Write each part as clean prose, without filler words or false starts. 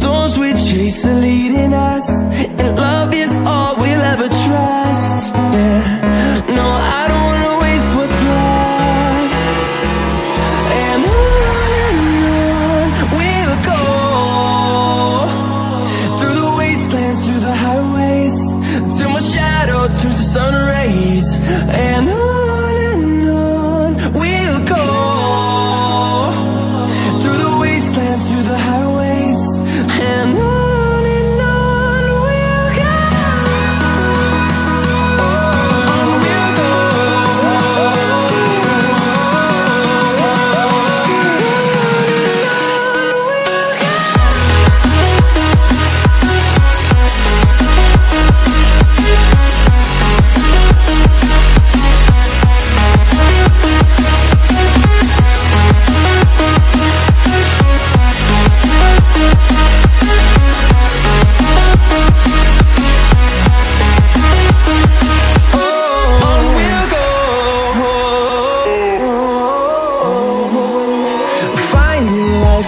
storms we chase are leading us, and love is all we'll ever trust. Yeah, no, I don't wanna waste what's left. And on we'll go, through the wastelands, through the highways, till my shadow turns to sun rays. And on we'll go, through the wastelands, through the highways, and on we'll go. On we'll go.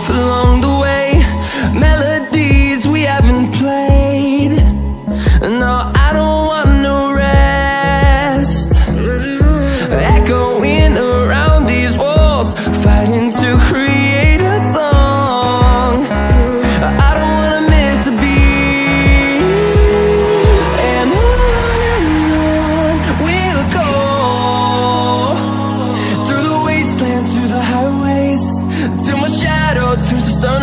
Along the way, melodies we haven't played. No, I don't want no rest. Echoing around these walls, fighting to create a song. I don't wanna miss a beat. And on we'll go, through the wastelands, through the highways, till my shadow turns to sun